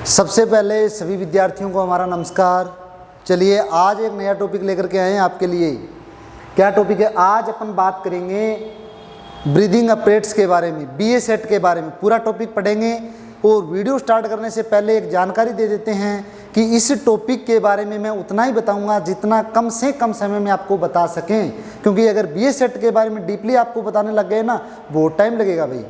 सबसे पहले सभी विद्यार्थियों को हमारा नमस्कार। चलिए आज एक नया टॉपिक लेकर के आए हैं आपके लिए। क्या टॉपिक है? आज अपन बात करेंगे ब्रीदिंग अपरेट्स के बारे में, बीए सेट के बारे में पूरा टॉपिक पढ़ेंगे। और वीडियो स्टार्ट करने से पहले एक जानकारी दे देते हैं कि इस टॉपिक के बारे में मैं उतना ही बताऊंगा जितना कम से कम समय में आपको बता सकें, क्योंकि अगर बीए सेट के बारे में डीपली आपको बताने लग गए ना, बहुत टाइम लगेगा भाई।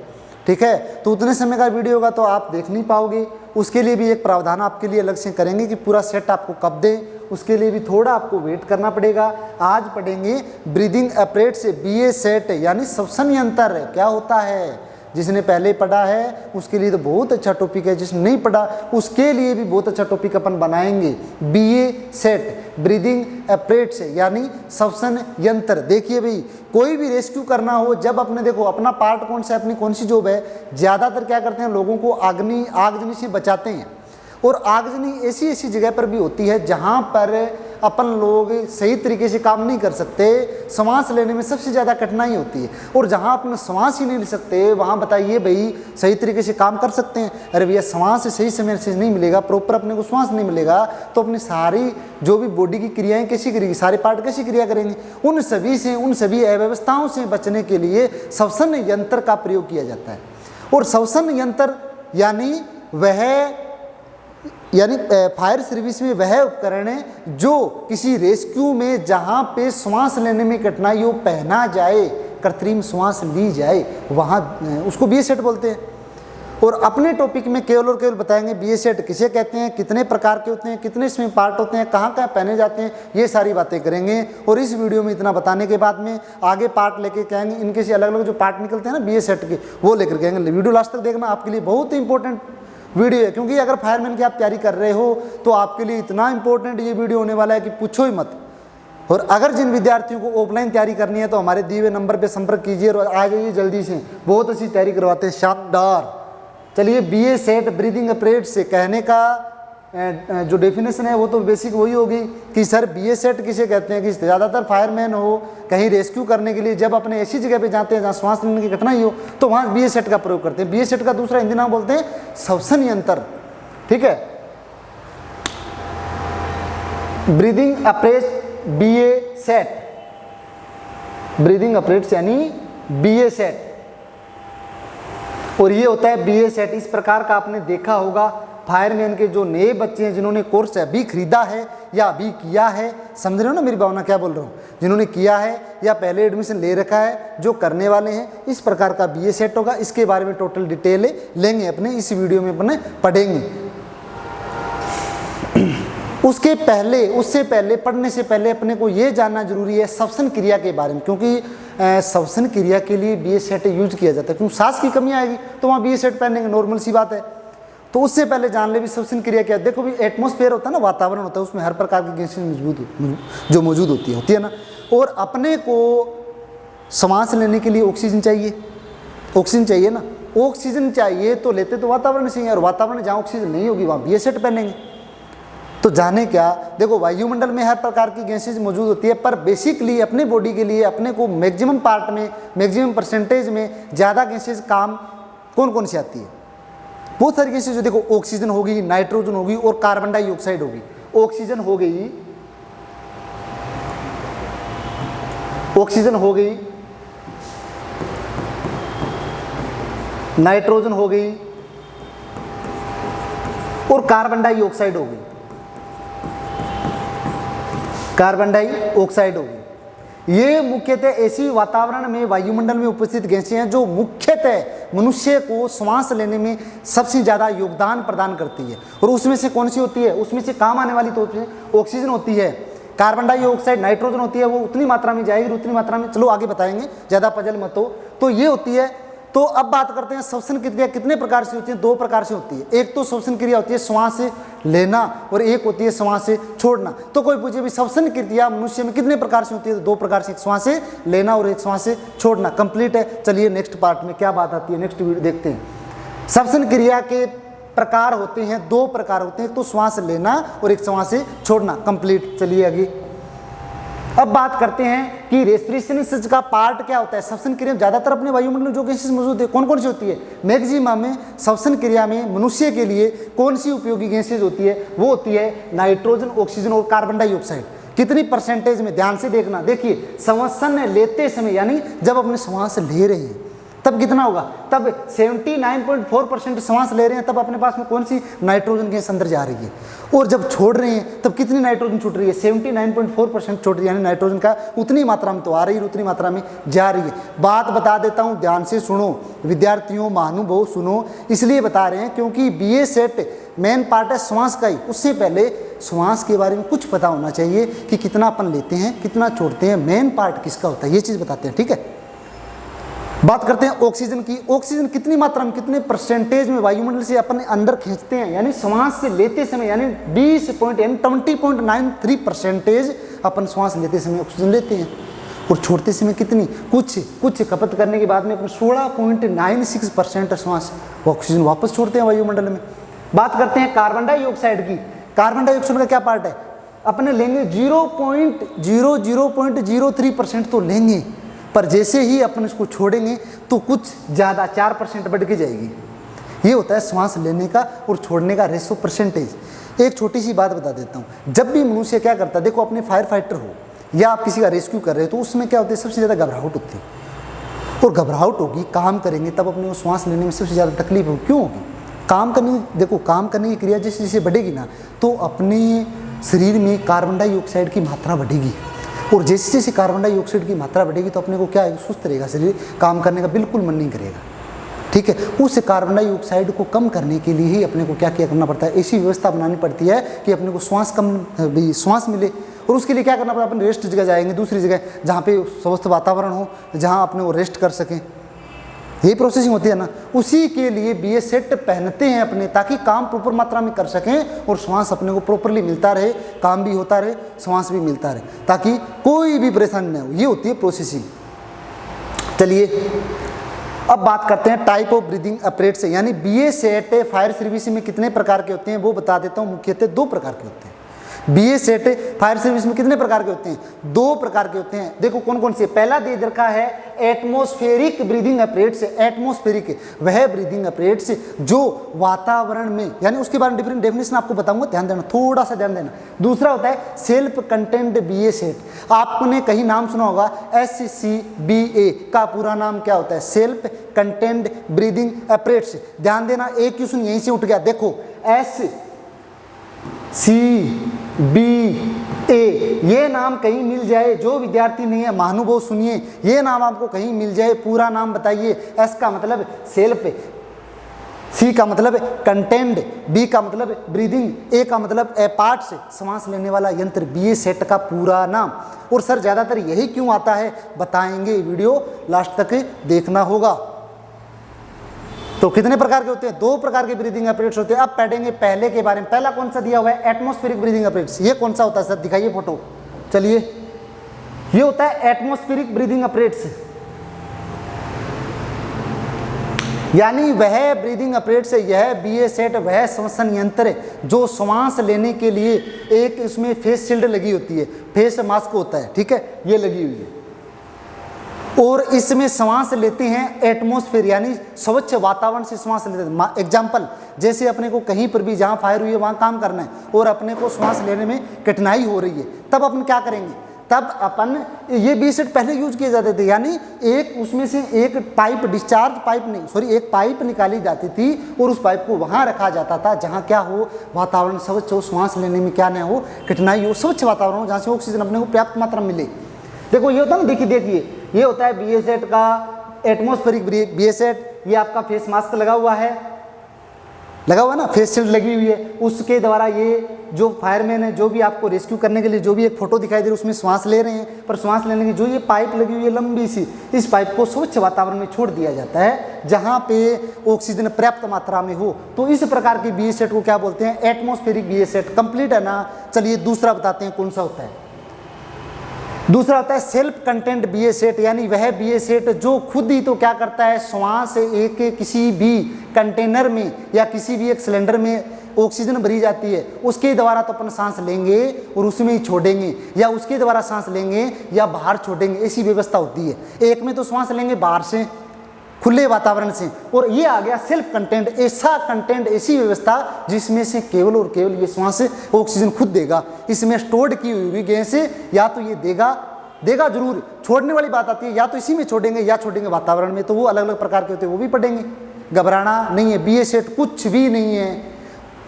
ठीक है, तो उतने समय का वीडियो होगा तो आप देख नहीं पाओगे। उसके लिए भी एक प्रावधान आपके लिए अलग से करेंगे कि पूरा सेट आपको कब दें, उसके लिए भी थोड़ा आपको वेट करना पड़ेगा। आज पढ़ेंगे ब्रीदिंग अपरेट्स बीए सेट यानी श्वसन यंत्र क्या होता है। जिसने पहले पढ़ा है उसके लिए तो बहुत अच्छा टॉपिक है, जिसने नहीं पढ़ा उसके लिए भी बहुत अच्छा टॉपिक अपन बनाएंगे। बीए सेट ब्रीदिंग अपरेट्स यानी श्वसन यंत्र। देखिए भाई, कोई भी रेस्क्यू करना हो, जब अपने देखो अपना पार्ट कौन सा है, अपनी कौन सी जॉब है, ज़्यादातर क्या करते हैं लोगों को आगजनी से बचाते हैं। और आगजनी ऐसी ऐसी जगह पर भी होती है जहाँ पर अपन लोग सही तरीके से काम नहीं कर सकते, सांस लेने में सबसे ज़्यादा कठिनाई होती है। और जहाँ अपन सांस ही नहीं ले सकते वहाँ बताइए भाई सही तरीके से काम कर सकते हैं? अरे भैया, सांस सही समय से नहीं मिलेगा, प्रॉपर अपने को सांस नहीं मिलेगा तो अपनी सारी जो भी बॉडी की क्रियाएँ कैसी करेगी, सारे पार्ट कैसी क्रिया करेंगे? उन सभी अव्यवस्थाओं से बचने के लिए श्वसन यंत्र का प्रयोग किया जाता है। और श्वसन यंत्र यानी फायर सर्विस में वह उपकरण है जो किसी रेस्क्यू में जहाँ पे श्वास लेने में कठिनाई हो पहना जाए, कृत्रिम श्वास ली जाए, वहाँ उसको बीए सेट बोलते हैं। और अपने टॉपिक में केवल और केवल बताएंगे बीए सेट किसे कहते हैं, कितने प्रकार के होते हैं, कितने इसमें पार्ट होते हैं, कहाँ कहाँ पहने जाते हैं, ये सारी बातें करेंगे। और इस वीडियो में इतना बताने के बाद में आगे पार्ट लेके कहेंगे, इनके से अलग अलग जो पार्ट निकलते हैं ना बीए सेट के, वो लेकर कहेंगे। वीडियो लास्ट तक देखना, आपके लिए बहुत ही इंपॉर्टेंट वीडियो है, क्योंकि अगर फायरमैन की आप तैयारी कर रहे हो तो आपके लिए इतना इंपॉर्टेंट ये वीडियो होने वाला है कि पूछो ही मत। और अगर जिन विद्यार्थियों को ऑफलाइन तैयारी करनी है तो हमारे दिए हुए नंबर पे संपर्क कीजिए और आ जाइए जल्दी से, बहुत अच्छी तैयारी करवाते हैं, शानदार। चलिए, बीए सेट ब्रीदिंग अपरेट्स से कहने का जो डेफिनेशन है वो तो बेसिक वही होगी कि सर बीए सेट किसे कहते हैं। कि ज़्यादातर फायरमैन हो कहीं रेस्क्यू करने के लिए जब अपने ऐसी जगह पे जाते हैं जहाँ श्वास लेने की कठिनाई हो तो वहाँ बीए सेट का प्रयोग करते हैं। बीए सेट का दूसरा हिंदी नाम बोलते हैं श्वसन यंत्र। ठीक है, breathing operates BA set, breathing operates यानी बीए सेट। और ये होता है बीए सेट। इस प्रकार का आपने देखा होगा फायरमैन के जो नए बच्चे हैं जिन्होंने कोर्स अभी खरीदा है या अभी किया है, समझ रहे हो ना मेरी भावना क्या बोल रहा हूँ, जिन्होंने किया है या पहले एडमिशन ले रखा है, जो करने वाले हैं, इस प्रकार का बीए सेट होगा। इसके बारे में टोटल डिटेल लेंगे अपने इस वीडियो में, अपने पढ़ेंगे। उससे पहले पढ़ने से पहले अपने को ये जानना जरूरी है श्वसन क्रिया के बारे में, क्योंकि श्वसन क्रिया के लिए बीए सेट यूज किया जाता है। क्योंकि सांस की कमी आएगी तो वहाँ बीए सेट पहनेंगे, नॉर्मल सी बात है। तो उससे पहले जान ले भी श्वसन क्रिया क्या है। देखो भी, एटमॉस्फेयर होता है ना, वातावरण होता है, उसमें हर प्रकार की गैसें जो मौजूद होती है ना। और अपने को सांस लेने के लिए ऑक्सीजन चाहिए ना। ऑक्सीजन चाहिए तो लेते तो वातावरण से ही, और वातावरण जहाँ ऑक्सीजन नहीं होगी वहाँ बीए सेट पहनेंगे। तो जाने क्या, देखो वायुमंडल में हर प्रकार की गैसेज मौजूद होती है, पर बेसिकली अपने बॉडी के लिए अपने को मैक्सिमम पार्ट में, मैक्सिमम परसेंटेज में ज़्यादा गैसेज काम कौन कौन सी आती है? बहुत सारी गैसेज जो देखो, ऑक्सीजन होगी, नाइट्रोजन होगी और कार्बन डाइऑक्साइड होगी। ऑक्सीजन हो गई, नाइट्रोजन हो गई और कार्बन डाइऑक्साइड हो गई। ये मुख्यतः ऐसी वातावरण में, वायुमंडल में उपस्थित गैसें हैं जो मुख्यतः मनुष्य को श्वास लेने में सबसे ज़्यादा योगदान प्रदान करती है। और उसमें से कौन सी होती है? उसमें से काम आने वाली तो ऑक्सीजन होती है, कार्बन डाइऑक्साइड, नाइट्रोजन होती है। वो उतनी मात्रा में जाएगी, उतनी मात्रा में, चलो आगे बताएंगे, ज़्यादा पजल मत हो। तो ये होती है। तो अब बात करते हैं श्वसन क्रिया कितने प्रकार से होती है। दो प्रकार से होती है। एक तो श्वसन क्रिया होती है श्वास से लेना और एक होती है श्वास से छोड़ना। तो कोई पूछे भी श्वसन क्रिया मनुष्य में कितने प्रकार से होती है, तो दो प्रकार से, एक श्वास से लेना और एक श्वास से छोड़ना। कंप्लीट है। चलिए नेक्स्ट पार्ट में क्या बात आती है, नेक्स्ट वीडियो देखते हैं। श्वसन क्रिया के प्रकार होते हैं, दो प्रकार होते हैं, एक तो श्वास लेना और एक श्वास से छोड़ना। कंप्लीट। चलिए आगे। अब बात करते हैं कि रेस्पिरेशन का पार्ट क्या होता है। श्वसन क्रिया में ज़्यादातर अपने वायुमंडल में जो गैसेस मौजूद है कौन कौन सी होती है, मैक्सिमम में श्वसन क्रिया में मनुष्य के लिए कौन सी उपयोगी गैसेज होती है, वो होती है नाइट्रोजन, ऑक्सीजन और कार्बन डाइऑक्साइड। कितनी परसेंटेज में, ध्यान से देखना। देखिए श्वसन लेते समय यानी जब अपने श्वास ले रहे हैं तब कितना होगा, तब 79.4% श्वास ले रहे हैं तब अपने पास में कौन सी नाइट्रोजन गैस अंदर जा रही है, और जब छोड़ रहे हैं तब कितनी नाइट्रोजन छूट रही है, 79.4% छूट रही है, यानी नाइट्रोजन का उतनी मात्रा में तो आ रही है उतनी मात्रा में जा रही है। बात बता देता हूँ, ध्यान से सुनो विद्यार्थियों, महानुभाव सुनो, इसलिए बता रहे हैं क्योंकि बीए सेट मेन पार्ट है श्वास का ही। उससे पहले श्वास के बारे में कुछ पता होना चाहिए कि कितना अपन लेते हैं कितना छोड़ते हैं, मेन पार्ट किसका होता है, ये चीज़ बताते हैं। ठीक है, बात करते हैं ऑक्सीजन की। ऑक्सीजन कितनी मात्रा में, कितने परसेंटेज में वायुमंडल से अपन अंदर खींचते हैं, यानी श्वास से लेते समय यानी 20.93% अपन श्वास लेते समय ऑक्सीजन लेते हैं, और छोड़ते समय कितनी, कुछ खपत करने के बाद में अपन 16.96% श्वास ऑक्सीजन वापस छोड़ते हैं वायुमंडल में। बात करते हैं कार्बन डाइऑक्साइड की। कार्बन डाइऑक्साइड का क्या पार्ट है, अपने लेंगे 0.03% तो लेंगे, पर जैसे ही अपन इसको छोड़ेंगे तो कुछ ज़्यादा 4% बढ़ के जाएगी। ये होता है श्वास लेने का और छोड़ने का रेशो परसेंटेज। एक छोटी सी बात बता देता हूँ, जब भी मनुष्य क्या करता है, देखो अपने फायर फाइटर हो या आप किसी का रेस्क्यू कर रहे हो तो उसमें क्या होता है, सबसे ज़्यादा घबराहट होती है, और घबराहट होगी, काम करेंगे तब अपने को श्वास लेने में सबसे ज़्यादा तकलीफ होगी। क्यों होगी, काम करने, देखो काम करने की क्रिया जैसे जैसे बढ़ेगी ना तो अपने शरीर में कार्बन डाइऑक्साइड की मात्रा बढ़ेगी, और जैसे जैसे कार्बन डाइऑक्साइड की मात्रा बढ़ेगी तो अपने को क्या है, सुस्त रहेगा शरीर, काम करने का बिल्कुल मन नहीं करेगा। ठीक है, उस कार्बन डाइऑक्साइड को कम करने के लिए ही अपने को क्या क्या करना पड़ता है, ऐसी व्यवस्था बनानी पड़ती है कि अपने को श्वास मिले, और उसके लिए क्या करना पड़ता है, अपन रेस्ट जगह जाएंगे, दूसरी जगह जहाँ पे स्वस्थ वातावरण हो, जहाँ अपने वो रेस्ट कर सकें, यही प्रोसेसिंग होती है ना। उसी के लिए बीए सेट पहनते हैं अपने, ताकि काम प्रॉपर मात्रा में कर सकें और श्वास अपने को प्रॉपरली मिलता रहे, काम भी होता रहे, श्वास भी मिलता रहे, ताकि कोई भी परेशानी न हो। ये होती है प्रोसेसिंग। चलिए अब बात करते हैं टाइप ऑफ ब्रीदिंग अपरेट्स, यानी बीए सेट फायर सर्विस में कितने प्रकार के होते हैं वो बता देता हूँ। मुख्यतः 2 प्रकार के होते हैं। बीए सेट फायर सर्विस में कितने प्रकार के होते हैं, 2 प्रकार के होते हैं। देखो कौन कौन से, पहला दे रखा है एटमॉस्फेरिक ब्रीदिंग अपरेट्स। एटमॉस्फेरिक वह ब्रीदिंग अपरेट्स जो वातावरण में, यानी उसके बारे में डिफरेंट डेफिनेशन आपको बताऊंगा, ध्यान देना, थोड़ा सा ध्यान देना। दूसरा होता है सेल्फ कंटेंट बीए सेट। आपने कहीं नाम सुना होगा, SCBA का पूरा नाम क्या होता है, सेल्फ कंटेंट ब्रीदिंग अपरेट्स। ध्यान देना, एक क्वेश्चन यहीं से उठ गया, देखो SCBA ये नाम कहीं मिल जाए, जो विद्यार्थी नहीं है महानुभाव सुनिए, ये नाम आपको कहीं मिल जाए, पूरा नाम बताइए। S का मतलब सेल्फ, C का मतलब कंटेंट, B का मतलब ब्रीदिंग, A का मतलब अपार्ट से सांस लेने वाला यंत्र, बीए सेट का पूरा नाम। और सर ज़्यादातर यही क्यों आता है बताएंगे, वीडियो लास्ट तक देखना होगा। तो कितने प्रकार के होते हैं, 2 प्रकार के ब्रीदिंग अपरेट्स होते हैं। अब पढ़ेंगे पहले के बारे में। पहला कौन सा दिया हुआ है, एटमॉस्फेरिक ब्रीदिंग अपरेट्स। ये कौन सा होता है सर, दिखाइए फोटो। चलिए, ये होता है एटमॉस्फेरिक ब्रीदिंग अपरेट्स, यानी वह ब्रीदिंग अपरेट्स है, यह बीए सेट वह श्वसन यंत्र है जो श्वास लेने के लिए एक इसमें फेस शील्ड लगी होती है, फेस मास्क होता है, ठीक है, ये लगी हुई है, और इसमें श्वास लेते हैं एटमॉस्फेयर यानी स्वच्छ वातावरण से श्वास लेते हैं। एग्जाम्पल, जैसे अपने को कहीं पर भी जहाँ फायर हुई है वहाँ काम करना है और अपने को श्वास लेने में कठिनाई हो रही है, तब अपन क्या करेंगे, तब अपन ये बी सेट पहले यूज किए जाते थे, यानी एक उसमें से एक पाइप, डिस्चार्ज पाइप नहीं सॉरी, एक पाइप निकाली जाती थी और उस पाइप को वहाँ रखा जाता था जहाँ क्या हो, वातावरण स्वच्छ हो, श्वास लेने में क्या ना हो, कठिनाई हो, स्वच्छ वातावरण हो, जहाँ से ऑक्सीजन अपने को पर्याप्त मात्रा में मिले। देखो ये होता है ना, देखिए ये होता है बीए सेट का एटमॉस्फेरिक बीए सेट। ये आपका फेस मास्क लगा हुआ है ना, फेस शील्ड लगी हुई है, उसके द्वारा ये जो फायरमैन है, जो भी आपको रेस्क्यू करने के लिए जो भी एक फोटो दिखाई दे रही है उसमें श्वास ले रहे हैं, पर श्वास लेने की जो ये पाइप लगी हुई है लंबी सी, इस पाइप को स्वच्छ वातावरण में छोड़ दिया जाता है जहाँ पे ऑक्सीजन पर्याप्त मात्रा में हो। तो इस प्रकार की बीए सेट को क्या बोलते हैं, एटमॉस्फेरिक बीए सेट। कंप्लीट है ना। चलिए दूसरा बताते हैं कौन सा होता है। दूसरा होता है सेल्फ कंटेंट बीए सेट, यानी वह बीए सेट जो खुद ही तो क्या करता है, श्वास एक किसी भी कंटेनर में या किसी भी एक सिलेंडर में ऑक्सीजन भरी जाती है, उसके द्वारा तो अपन सांस लेंगे और उसमें ही छोड़ेंगे, या उसके द्वारा सांस लेंगे या बाहर छोड़ेंगे, ऐसी व्यवस्था होती है। एक में तो सांस लेंगे बाहर से, खुले वातावरण से, और ये आ गया सेल्फ कंटेंट, ऐसा कंटेंट, ऐसी व्यवस्था जिसमें से केवल और केवल ये श्वास ऑक्सीजन खुद देगा। इसमें स्टोर्ड की हुई गैस या तो ये देगा जरूर, छोड़ने वाली बात आती है या तो इसी में छोड़ेंगे या छोड़ेंगे वातावरण में, तो वो अलग अलग प्रकार के होते हैं, वो भी पढ़ेंगे। घबराना नहीं है, बीए सेट कुछ भी नहीं है,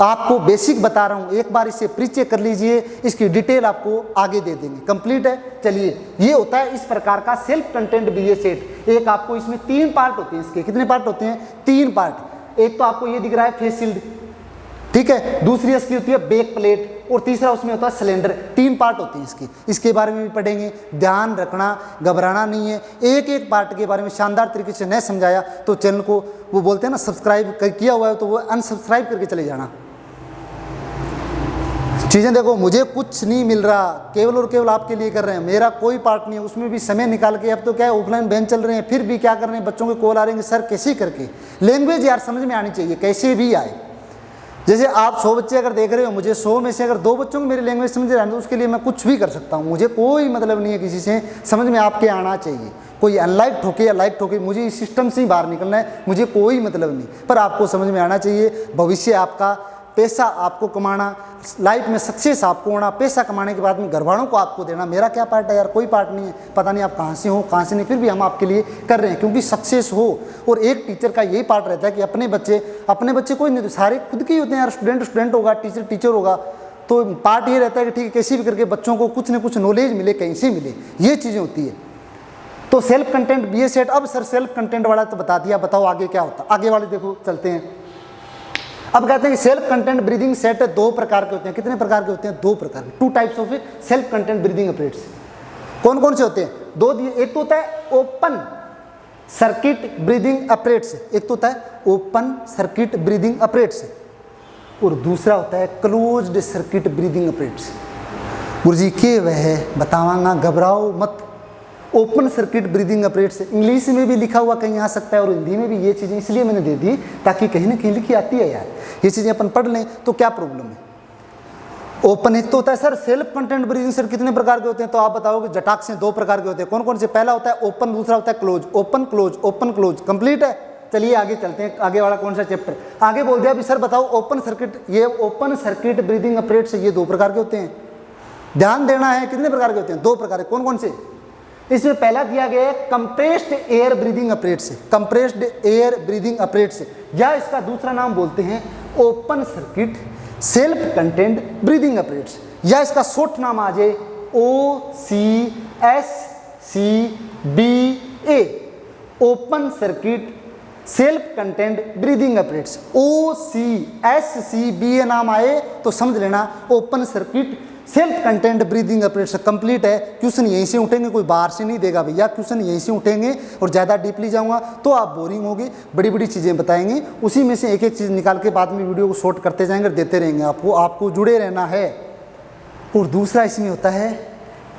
आपको बेसिक बता रहा हूँ, एक बार इसे प्री चेक कर लीजिए, इसकी डिटेल आपको आगे दे देंगे, कंप्लीट है। चलिए, ये होता है इस प्रकार का सेल्फ कंटेंट बीए सेट। एक आपको इसमें 3 पार्ट होते हैं, इसके कितने पार्ट होते हैं? 3 पार्ट। एक तो आपको ये दिख रहा है फेस शील्ड, ठीक है, दूसरी इसकी होती है बैक प्लेट, और तीसरा उसमें होता है सिलेंडर। 3 पार्ट होती हैं इसके बारे में भी पढ़ेंगे। ध्यान रखना, घबराना नहीं है। एक एक पार्ट के बारे में शानदार तरीके से नहीं समझाया तो चैनल को, वो बोलते हैं ना, सब्सक्राइब किया हुआ है तो वो अनसब्सक्राइब करके चले जाना। चीज़ें देखो, मुझे कुछ नहीं मिल रहा, केवल और केवल आपके लिए कर रहे हैं, मेरा कोई पार्ट नहीं है, उसमें भी समय निकाल के। अब तो क्या है, ऑफलाइन बैच चल रहे हैं, फिर भी क्या कर रहे हैं, बच्चों के कॉल आ रहे हैं, सर कैसे करके। लैंग्वेज यार समझ में आनी चाहिए, कैसे भी आए। जैसे आप 100 बच्चे अगर देख रहे हो, मुझे 100 में से अगर 2 बच्चों को मेरी लैंग्वेज समझ रहा है तो उसके लिए मैं कुछ भी कर सकता हूँ, मुझे कोई मतलब नहीं है किसी से, समझ में आपके आना चाहिए। कोई अनलाइक ठोके या लाइक ठोके, मुझे इस सिस्टम से ही बाहर निकलना है, मुझे कोई मतलब नहीं, पर आपको समझ में आना चाहिए। भविष्य आपका, पैसा आपको कमाना, लाइफ में सक्सेस आपको होना, पैसा कमाने के बाद में घर वालों को आपको देना। मेरा क्या पार्ट है यार? कोई पार्ट नहीं है। पता नहीं आप कहाँ से हो, कहाँ से नहीं, फिर भी हम आपके लिए कर रहे हैं क्योंकि सक्सेस हो। और एक टीचर का यही पार्ट रहता है कि अपने बच्चे कोई नहीं, सारे खुद के ही होते हैं यार। स्टूडेंट होगा, टीचर होगा, तो पार्ट ये रहता है कि ठीक है, कैसे भी करके बच्चों को कुछ न कुछ नॉलेज मिले, कहीं से मिले, ये चीज़ें होती है। तो सेल्फ कंटेंट बीए सेट। अब सर सेल्फ कंटेंट वाला तो बता दिया, बताओ आगे क्या होता है? आगे वाले देखो, चलते हैं। अब कहते हैं कि सेल्फ कंटेंट ब्रीदिंग सेट 2 प्रकार के होते हैं। कितने प्रकार के होते हैं? 2 प्रकार के। 2 types of self content breathing operates. कौन कौन से होते हैं? 2 दिए। एक तो होता है ओपन सर्किट ब्रीदिंग अपरेट्स, एक तो होता है ओपन सर्किट ब्रीदिंग अपरेट्स, और दूसरा होता है क्लोज्ड सर्किट ब्रीदिंग अपरेट्स। गुरुजी के वह बतावांगा, घबराओ मत। Open circuit breathing operates English में भी लिखा हुआ कहीं आ सकता है और हिंदी में भी। ये चीज़ें इसलिए मैंने दे दी ताकि कहीं ना कहीं लिखी आती है यार, ये चीज़ें अपन पढ़ लें तो क्या प्रॉब्लम है। ओपन एक तो होता है sir self content breathing sir कितने प्रकार के होते हैं? तो आप बताओगे जटाक से 2 प्रकार के होते हैं। कौन कौन से? पहला होता है ओपन, दूसरा होता है close. Open close, open close, complete है। चलिए आगे चलते हैं। आगे वाला कौन सा चैप्टर? आगे बोल दिया अभी सर बताओ ओपन सर्किट। ये ओपन सर्किट ब्रीदिंग अपरेट्स ये 2 प्रकार के होते हैं। ध्यान देना है, कितने प्रकार के होते हैं? 2 प्रकार के। कौन कौन से? इसमें पहला दिया गया है compressed air breathing operates, compressed air breathing operates, या इसका दूसरा नाम बोलते हैं open circuit self content breathing operates, या इसका शॉर्ट नाम आ जाए OCSCBA, open circuit self content breathing operates. OCSCBA नाम आए तो समझ लेना open circuit self content breathing operates complete है। क्वेश्चन यहीं से उठेंगे, कोई बाहर से नहीं देगा भैया, क्वेश्चन यहीं से उठेंगे। और ज़्यादा डीपली जाऊंगा तो आप बोरिंग होगी, बड़ी बड़ी चीज़ें बताएंगे, उसी में से एक एक चीज़ निकाल के बाद में वीडियो को शॉर्ट करते जाएंगे, देते रहेंगे आपको जुड़े रहना है। और दूसरा इसमें होता है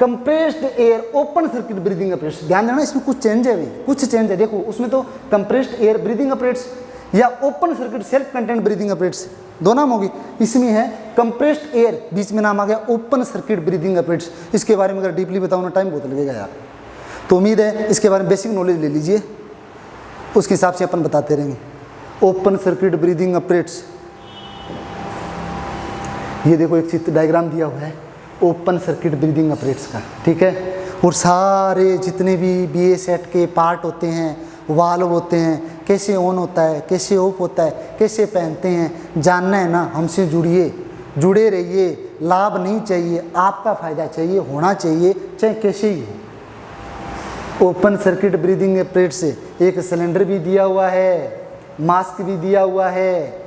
compressed air open circuit breathing operates. ध्यान देना, इसमें कुछ चेंज है भाई, कुछ चेंज है। देखो उसमें तो कंप्रेस्ड एयर ब्रीदिंग अपरेट्स या open circuit self content breathing operates 2 नाम होगी। इसमें है कंप्रेस्ड एयर, बीच में नाम आ गया ओपन सर्किट ब्रीदिंग अपरेट्स। इसके बारे में अगर डीपली बताऊँ ना टाइम बहुत लगेगा यार, तो उम्मीद है इसके बारे में बेसिक नॉलेज ले लीजिए, उसके हिसाब से अपन बताते रहेंगे। ओपन सर्किट ब्रीदिंग अपरेट्स, ये देखो एक चित्र डायग्राम दिया हुआ है ओपन सर्किट ब्रीदिंग अपरेट्स का, ठीक है। और सारे जितने भी बीए सेट के पार्ट होते हैं, वाल्व होते हैं, कैसे ऑन होता है, कैसे ऑफ होता है, कैसे पहनते हैं, जानना है ना, हमसे जुड़े रहिए। लाभ नहीं चाहिए, आपका फ़ायदा चाहिए, होना चाहिए, चाहे कैसे ही हो। ओपन सर्किट ब्रीदिंग अपरेट्स से एक सिलेंडर भी दिया हुआ है, मास्क भी दिया हुआ है,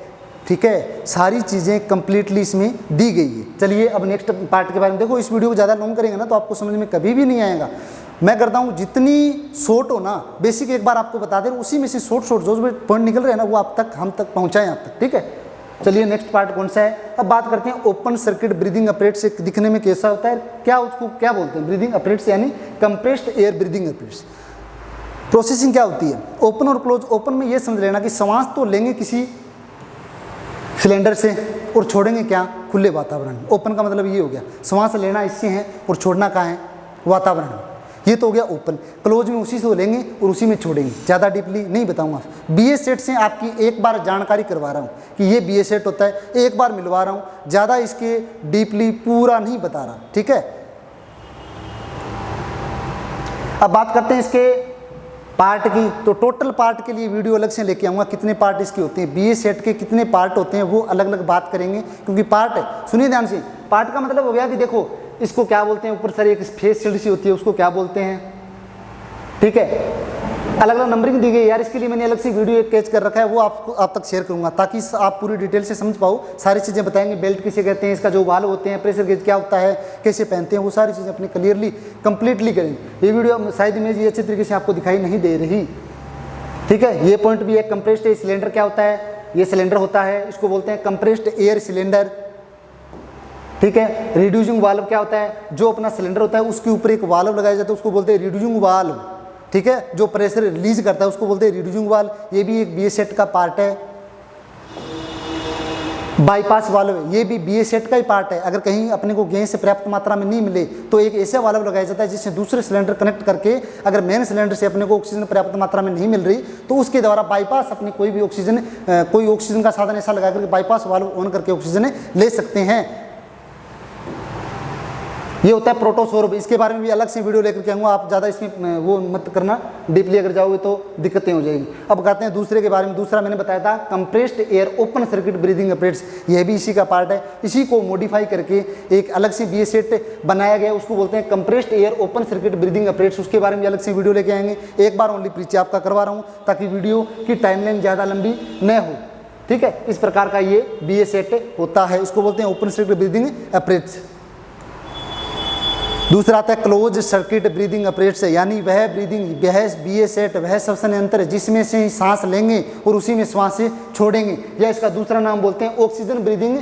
ठीक है। सारी चीज़ें कंप्लीटली इसमें दी गई है। चलिए अब नेक्स्ट पार्ट के बारे में देखो। इस वीडियो को ज़्यादा लॉन्ग करेंगे ना तो आपको समझ में कभी भी नहीं आएगा। मैं करता हूँ जितनी शॉर्ट हो ना, बेसिक एक बार आपको बता दें, उसी में से शॉर्ट जो पॉइंट निकल रहे हैं ना वो हम तक पहुँचाएं आप तक, ठीक है। चलिए नेक्स्ट पार्ट कौन सा है? अब बात करते हैं ओपन सर्किट ब्रीदिंग अपरेट्स से दिखने में कैसा होता है, क्या उसको क्या बोलते हैं? ब्रीदिंग अपरेट्स यानी compressed air breathing operates. Processing क्या होती है? ओपन और क्लोज। ओपन में ये समझ लेना कि सांस तो लेंगे किसी सिलेंडर से, और छोड़ेंगे क्या, खुले वातावरण में। ओपन का मतलब ये हो गया श्वास लेना इससे है और छोड़ना कहाँ है, वातावरण में। ये तो हो गया ओपन। क्लोज में उसी से लेंगे और उसी में छोड़ेंगे, ज़्यादा डीपली नहीं बताऊंगा। BA सेट से आपकी एक बार जानकारी करवा रहा हूँ कि ये BA सेट होता है, एक बार मिलवा रहा हूँ, ज़्यादा इसके डीपली पूरा नहीं बता रहा, ठीक है। अब बात करते हैं इसके पार्ट की। तो टोटल पार्ट के लिए वीडियो अलग से लेके आऊँगा, कितने पार्ट इसके होते हैं, BA सेट के कितने पार्ट होते हैं वो अलग अलग बात करेंगे। क्योंकि पार्ट, सुनिए ध्यान से, पार्ट का मतलब हो गया कि देखो इसको क्या बोलते हैं, ऊपर सर एक फेस शील्ड सी होती है उसको क्या बोलते हैं, ठीक है। अलग अलग नंबरिंग दी गई यार, इसके लिए मैंने अलग से वीडियो एक कैच कर रखा है, वो आपको आप तक शेयर करूंगा ताकि आप पूरी डिटेल से समझ पाओ। सारी चीज़ें बताएंगे, बेल्ट किसे कहते हैं, इसका जो वाल्व होते हैं, प्रेशर गेज क्या होता है, कैसे पहनते हैं, वो सारी चीज़ें अपने क्लियरली कंप्लीटली करेंगे। ये वीडियो शायद इमेज ये अच्छी तरीके से आपको दिखाई नहीं दे रही, ठीक है। ये पॉइंट भी है। कंप्रेस्ड सिलेंडर क्या होता है, ये सिलेंडर होता है, इसको बोलते हैं कंप्रेस्ड एयर सिलेंडर, ठीक है। रिड्यूसिंग वाल्व क्या होता है, जो अपना सिलेंडर होता है उसके ऊपर एक वाल्व लगाया जाता है, उसको बोलते हैं रिड्यूसिंग वाल्व, ठीक है। जो प्रेशर रिलीज करता है उसको बोलते हैं रिड्यूसिंग वाल्व। ये भी एक BA सेट का पार्ट है। बाईपास वाल्व, ये भी BA सेट का ही पार्ट है। अगर कहीं अपने को गैस पर्याप्त मात्रा में नहीं मिले तो एक ऐसा वाल्व लगाया जाता है जिससे दूसरे सिलेंडर कनेक्ट करके, अगर मेन सिलेंडर से अपने को ऑक्सीजन पर्याप्त मात्रा में नहीं मिल रही तो उसके द्वारा बाईपास अपनी कोई भी ऑक्सीजन, कोई ऑक्सीजन का साधन ऐसा लगा करके बाईपास वाल्व ऑन करके ऑक्सीजन ले सकते हैं। ये होता है प्रोटोसोर्ब, इसके बारे में भी अलग से वीडियो लेकर के आऊँगा। आप ज़्यादा इसमें वो मत करना, डीपली अगर जाओगे तो दिक्कतें हो जाएगी। अब कहते हैं दूसरे के बारे में। दूसरा मैंने बताया था compressed air open circuit breathing operates, यह भी इसी का पार्ट है। इसी को मॉडिफाई करके एक अलग से BA सेट बनाया गया, उसको बोलते हैं compressed air open circuit breathing operates. उसके बारे में अलग से वीडियो लेके आएंगे। एक बार ओनली परिचय आपका करवा रहा हूँ ताकि वीडियो की टाइमलाइन ज़्यादा लंबी न हो, ठीक है। इस प्रकार का ये BA सेट होता है, उसको बोलते हैं ओपन सर्किट ब्रीदिंग अपरेट्स। दूसरा आता है क्लोज सर्किट ब्रीदिंग अपरेट्स, यानी वह ब्रीदिंग, वह BA सेट, वह श्वसन यंत्र जिसमें से सांस लेंगे और उसी में श्वास से छोड़ेंगे, या इसका दूसरा नाम बोलते हैं ऑक्सीजन ब्रीदिंग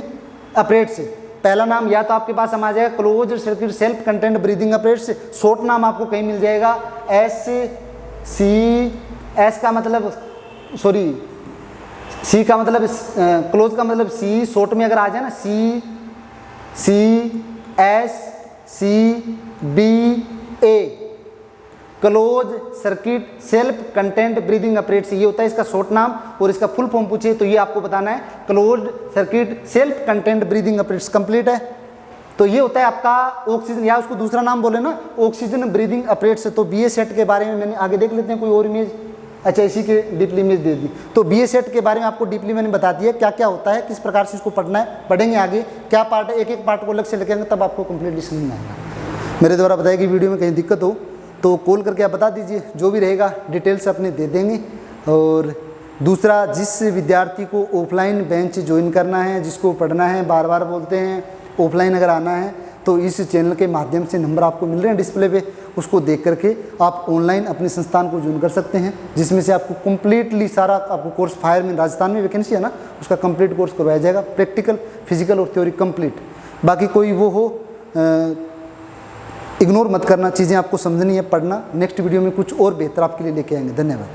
अपरेट्स। पहला नाम या तो आपके पास आ जाएगा close circuit self content breathing operates, short नाम आपको कहीं मिल जाएगा SCS का मतलब, सॉरी C का मतलब क्लोज का मतलब C, शॉर्ट में अगर आ जाए ना CCSCBA, close circuit self content breathing operates, ये होता है इसका शॉर्ट नाम। और इसका फुल फॉर्म पूछे तो ये आपको बताना है close circuit self content breathing operates. Complete है। तो ये होता है आपका ऑक्सीजन, या उसको दूसरा नाम बोले ना ऑक्सीजन ब्रीदिंग अपरेट्स। तो BA सेट के बारे में मैंने आगे देख लेते हैं कोई और इमेज। अच्छा, इसी के डीपली इमेज दे दी। तो BA सेट के बारे में आपको डीपली मैंने बता दिया क्या क्या होता है, किस प्रकार से इसको पढ़ना है। पढ़ेंगे आगे क्या पार्ट है, एक एक पार्ट को अलग से लिखेंगे तब आपको कंप्लीटली समझ में आएगा। मेरे द्वारा बताया कि वीडियो में कहीं दिक्कत हो तो कॉल करके आप बता दीजिए, जो भी रहेगा डिटेल्स अपने दे देंगे। और दूसरा, जिस विद्यार्थी को ऑफलाइन बेंच ज्वाइन करना है, जिसको पढ़ना है, बार बार बोलते हैं ऑफलाइन अगर आना है तो इस चैनल के माध्यम से नंबर आपको मिल रहे हैं डिस्प्ले पे, उसको देख करके आप ऑनलाइन अपने संस्थान को ज्वाइन कर सकते हैं, जिसमें से आपको कंप्लीटली सारा आपको कोर्स, फायरमैन राजस्थान में वैकेंसी है ना, उसका कंप्लीट कोर्स करवाया जाएगा, प्रैक्टिकल, फिजिकल और थ्योरी कंप्लीट। बाकी कोई वो हो इग्नोर मत करना, चीज़ें आपको समझनी है, पढ़ना। नेक्स्ट वीडियो में कुछ और बेहतर आपके लिए लेके आएंगे। धन्यवाद।